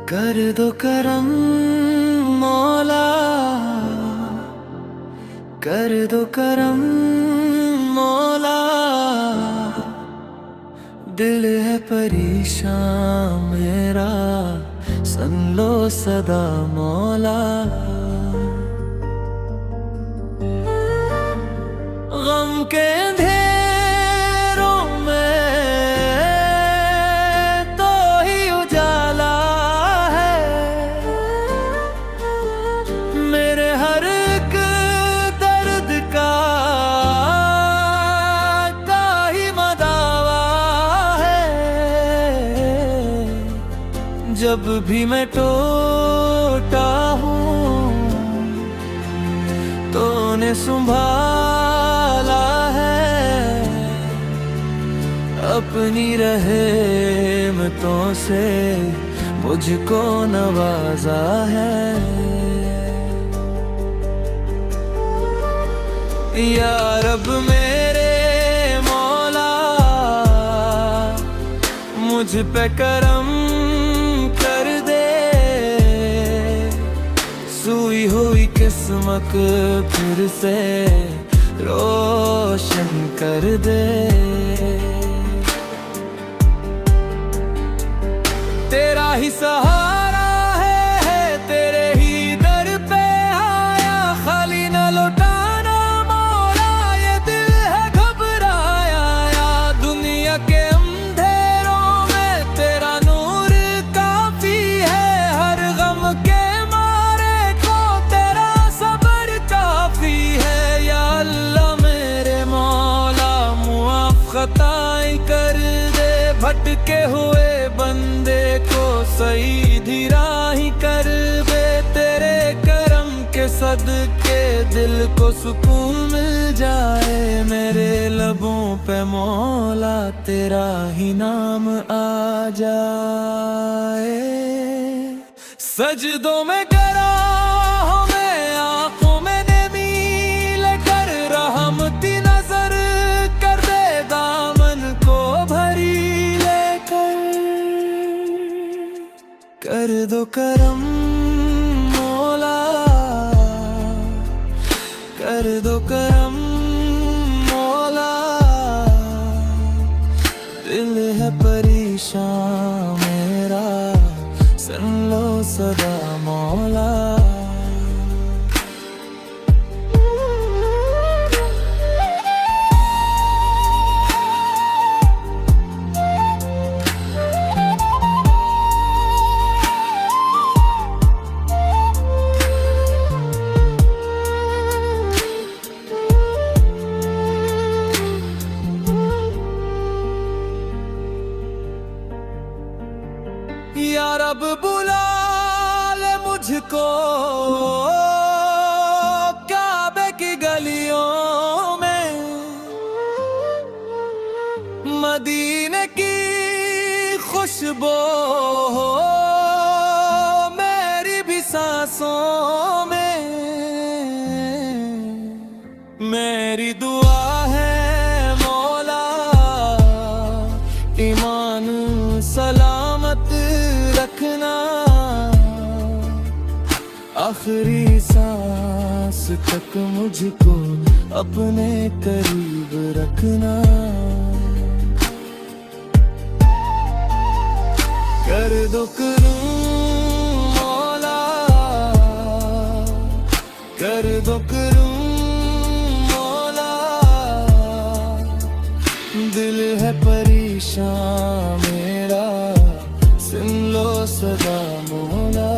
कर दो करम मौला, कर दो करम मौला। दिल है परेशान मेरा, सुन लो सदा मौला। गम के अंधेरों में तो ही उजाला है, मेरे हर एक दर्द का ही मदावा है। जब भी मैं टूटा हूँ तो ने संभाला है, अपनी रहमतों से मुझको नवाजा है। या रब मेरे मौला, मुझ पे करम कर दे, सोई हुई किस्मत फिर से रोशन कर दे। तेरा ही सहारा है, तेरे ही दर पे आया, खाली न लौटाना मौला, ये दिल है घबराया। या दुनिया के अंधेरों में तेरा नूर काफी है, हर गम के मारे को तेरा सब्र काफी है। या अल्लाह मेरे मौला, मुआफ खताएं कर दे, भटके हुए बंदे को सही राही कर दे। तेरे करम के सदके दिल को सुकून मिल जाए, मेरे लबों पे मौला तेरा ही नाम आ जाए। सजदों में गराहों में आंखों में नमी लेकर रहमती नजर कर दे, दामन को भरी लेकर। कर दो करम मौला, कर दो करम मौला। दिल है परेशान मेरा, सुन लो सदा मौला। या रब बुला ले मुझको काबे की गलियों में, मदीने की खुशबू हो मेरी भी सांसों में। मेरी दुआ है मौला, ईमान सलामत रखना, आखिरी सांस तक मुझको अपने करीब रखना। कर दो करम मौला, कर दो करम मौला। दिल है परेशान मेरा, सुन लो सदा मौला।